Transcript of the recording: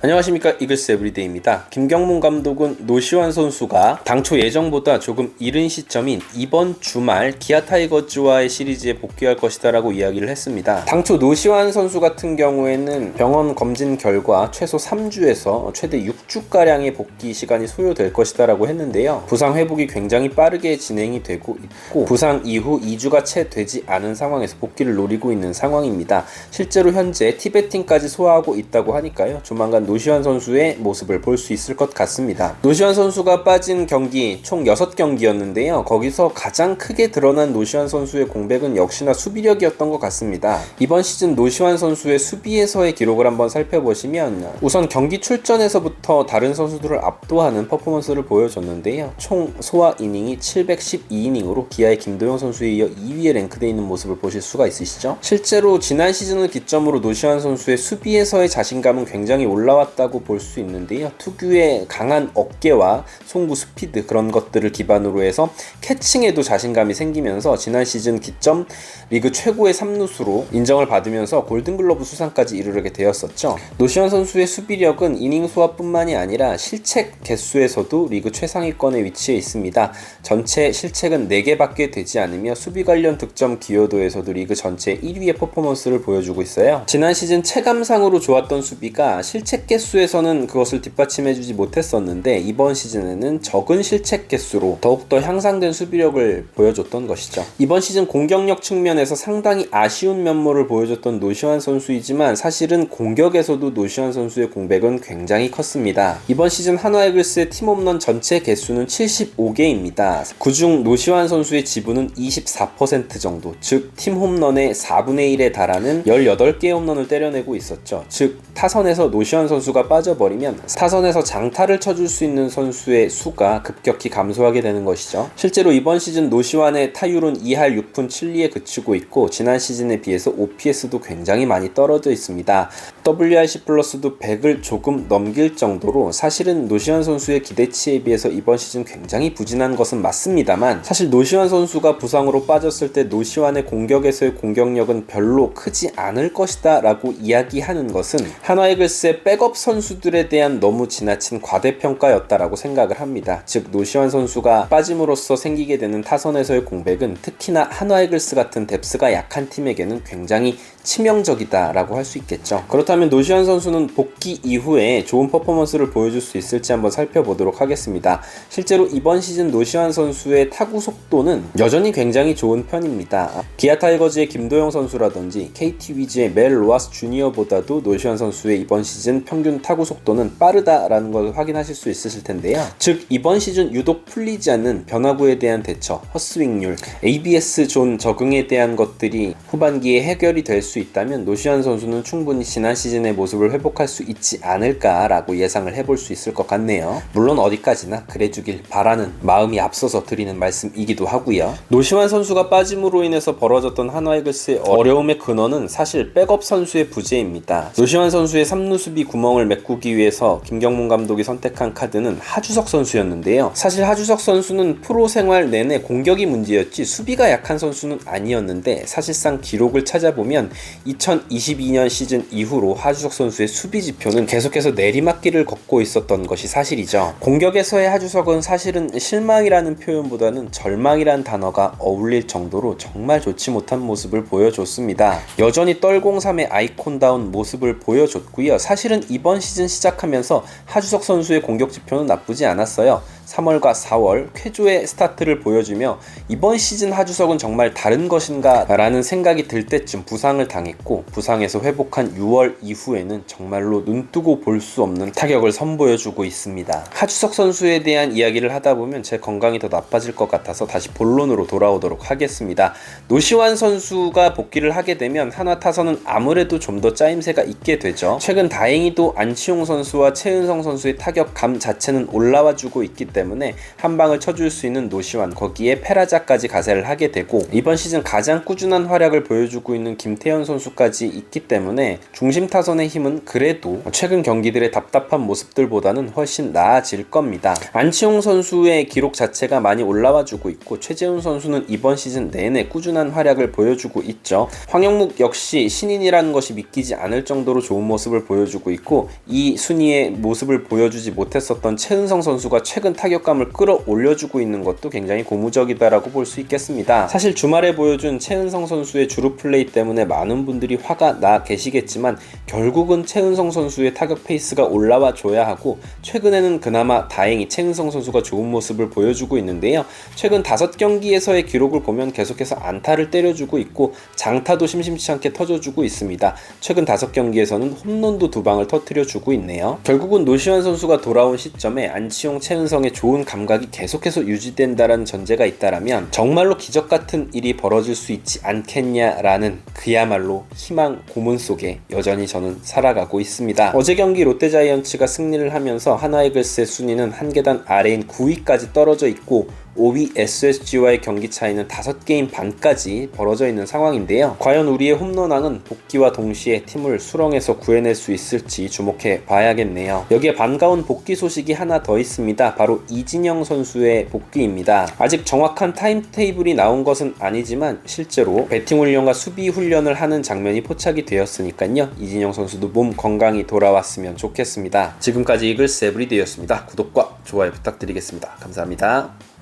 안녕하십니까, 이글스 에브리데이입니다. 김경문 감독은 노시환 선수가 당초 예정보다 조금 이른 시점인 이번 주말 기아 타이거즈와의 시리즈에 복귀할 것이다 라고 이야기를 했습니다. 당초 노시환 선수 같은 경우에는 병원 검진 결과 최소 3주에서 최대 6주가량의 복귀 시간이 소요될 것이다 라고 했는데요. 부상 회복이 굉장히 빠르게 진행이 되고 있고, 부상 이후 2주가 채 되지 않은 상황에서 복귀를 노리고 있는 상황입니다. 실제로 현재 티베팅까지 소화하고 있다고 하니까요, 조만간 노시환 선수의 모습을 볼 수 있을 것 같습니다. 노시환 선수가 빠진 경기 총 6경기였는데요. 거기서 가장 크게 드러난 노시환 선수의 공백은 역시나 수비력이었던 것 같습니다. 이번 시즌 노시환 선수의 수비에서의 기록을 한번 살펴보시면 우선 경기 출전에서부터 다른 선수들을 압도하는 퍼포먼스를 보여줬는데요. 총 소화 이닝이 712이닝으로 기아의 김도영 선수에 이어 2위에 랭크되어 있는 모습을 보실 수가 있으시죠? 실제로 지난 시즌을 기점으로 노시환 선수의 수비에서의 자신감은 굉장히 올라왔다고 볼 수 있는데요. 특유의 강한 어깨와 송구 스피드, 그런 것들을 기반으로 해서 캐칭에도 자신감이 생기면서 지난 시즌 기점 리그 최고의 3루수로 인정을 받으면서 골든글러브 수상까지 이르게 되었었죠. 노시환 선수의 수비력은 이닝 소화뿐만이 아니라 실책 개수에서도 리그 최상위권에 위치해 있습니다. 전체 실책은 4개밖에 되지 않으며 수비 관련 득점 기여도에서도 리그 전체 1위의 퍼포먼스를 보여주고 있어요. 지난 시즌 체감상으로 좋았던 수비가 실책 개수에서는 그것을 뒷받침해주지 못했었는데, 이번 시즌에는 적은 실책 개수로 더욱더 향상된 수비력을 보여줬던 것이죠. 이번 시즌 공격력 측면에서 상당히 아쉬운 면모를 보여줬던 노시환 선수이지만, 사실은 공격에서도 노시환 선수의 공백은 굉장히 컸습니다. 이번 시즌 한화이글스의 팀 홈런 전체 개수는 75개입니다. 그중 노시환 선수의 지분은 24% 정도, 즉 팀 홈런의 4분의 1에 달하는 18개의 홈런을 때려내고 있었죠. 즉 타선에서 노시환 선수가 빠져버리면 타선에서 장타를 쳐줄 수 있는 선수의 수가 급격히 감소하게 되는 것이죠. 실제로 이번 시즌 노시환의 타율은 2할 6푼 7리에 그치고 있고, 지난 시즌에 비해서 OPS도 굉장히 많이 떨어져 있습니다. WRC 플러스도 100을 조금 넘길 정도로 사실은 노시환 선수의 기대치에 비해서 이번 시즌 굉장히 부진한 것은 맞습니다만, 사실 노시환 선수가 부상으로 빠졌을 때 노시환의 공격에서의 공격력은 별로 크지 않을 것이다 라고 이야기하는 것은 한화이글스의 백업 선수들에 대한 너무 지나친 과대평가였다라고 생각을 합니다. 즉 노시환 선수가 빠짐으로써 생기게 되는 타선에서의 공백은 특히나 한화이글스 같은 뎁스가 약한 팀에게는 굉장히 치명적이다라고 할 수 있겠죠. 그렇다면 노시환 선수는 복귀 이후에 좋은 퍼포먼스를 보여줄 수 있을지 한번 살펴보도록 하겠습니다. 실제로 이번 시즌 노시환 선수의 타구 속도는 여전히 굉장히 좋은 편입니다. 기아 타이거즈의 김도영 선수라든지 KT 위즈의 멜 로하스 주니어보다도 노시환 선수의 이번 시즌 평균 타구 속도는 빠르다라는 걸 확인하실 수 있으실 텐데요. 즉 이번 시즌 유독 풀리지 않는 변화구에 대한 대처, 헛스윙률, ABS 존 적응에 대한 것들이 후반기에 해결이 될 수 있다면 노시환 선수는 충분히 지난 시즌의 모습을 회복할 수 있지 않을까라고 예상을 해볼 수 있을 것 같네요. 물론 어디까지나 그래주길 바라는 마음이 앞서서 드리는 말씀이기도 하고요. 노시환 선수가 빠짐으로 인해서 벌어졌던 한화이글스의 어려움의 근원은 사실 백업 선수의 부재입니다. 노시환 선수의 3루 수비 구멍을 메꾸기 위해서 김경문 감독이 선택한 카드는 하주석 선수였는데요. 사실 하주석 선수는 프로 생활 내내 공격이 문제였지 수비가 약한 선수는 아니었는데, 사실상 기록을 찾아보면 2022년 시즌 이후로 하주석 선수의 수비 지표는 계속해서 내리막길을 걷고 있었던 것이 사실이죠. 공격에서의 하주석은 사실은 실망이라는 표현보다는 절망이라는 단어가 어울릴 정도로 정말 좋지 못한 모습을 보여줬습니다. 여전히 떨공삼의 아이콘다운 모습을 보여줬고요. 사실은 이번 시즌 시작하면서 하주석 선수의 공격 지표는 나쁘지 않았어요. 3월과 4월 쾌조의 스타트를 보여주며 이번 시즌 하주석은 정말 다른 것인가 라는 생각이 들 때쯤 부상을 당했고, 부상에서 회복한 6월 이후에는 정말로 눈뜨고 볼 수 없는 타격을 선보여주고 있습니다. 하주석 선수에 대한 이야기를 하다보면 제 건강이 더 나빠질 것 같아서 다시 본론으로 돌아오도록 하겠습니다. 노시환 선수가 복귀를 하게 되면 한화 타선은 아무래도 좀 더 짜임새가 있게 되죠. 최근 다행히도 안치홍 선수와 최은성 선수의 타격감 자체는 올라와주고 있기 때문에 한 방을 쳐줄 수 있는 노시환, 거기에 페라자까지 가세를 하게 되고 이번 시즌 가장 꾸준한 활약을 보여주고 있는 김태현 선수까지 있기 때문에 중심 타선의 힘은 그래도 최근 경기들의 답답한 모습들보다는 훨씬 나아질 겁니다. 안치홍 선수의 기록 자체가 많이 올라와주고 있고 최재훈 선수는 이번 시즌 내내 꾸준한 활약을 보여주고 있죠. 황영묵 역시 신인이라는 것이 믿기지 않을 정도로 좋은 모습을 보여주고 있고 이 순위의 모습을 보여주지 못했었던 최은성 선수가 최근 타격감을 끌어올려주고 있는 것도 굉장히 고무적이다라고 볼 수 있겠습니다. 사실 주말에 보여준 최은성 선수의 주루 플레이 때문에 많은 분들이 화가 나 계시겠지만 결국은 최은성 선수의 타격 페이스가 올라와 줘야 하고 최근에는 그나마 다행히 최은성 선수가 좋은 모습을 보여주고 있는데요. 최근 5경기에서의 기록을 보면 계속해서 안타를 때려주고 있고 장타도 심심치 않게 터져주고 있습니다. 최근 5경기에서는 홈런도 2방을 터뜨려주고 있네요. 결국은 노시환 선수가 돌아온 시점에 안치홍, 최은성의 좋은 감각이 계속해서 유지된다라는 전제가 있다라면 정말로 기적같은 일이 벌어질 수 있지 않겠냐라는 그야말로 희망 고문 속에 여전히 저는 살아가고 있습니다. 어제 경기 롯데자이언츠가 승리를 하면서 하나이글스의 순위는 한 계단 아래인 9위까지 떨어져 있고 5위 SSG와의 경기 차이는 5게임 반까지 벌어져 있는 상황인데요. 과연 우리의 홈런왕은 복귀와 동시에 팀을 수렁에서 구해낼 수 있을지 주목해 봐야겠네요. 여기에 반가운 복귀 소식이 하나 더 있습니다. 바로 이진영 선수의 복귀입니다. 아직 정확한 타임테이블이 나온 것은 아니지만 실제로 배팅 훈련과 수비 훈련을 하는 장면이 포착이 되었으니까요. 이진영 선수도 몸 건강히 돌아왔으면 좋겠습니다. 지금까지 이글스 에브리데이였습니다. 구독과 좋아요 부탁드리겠습니다. 감사합니다.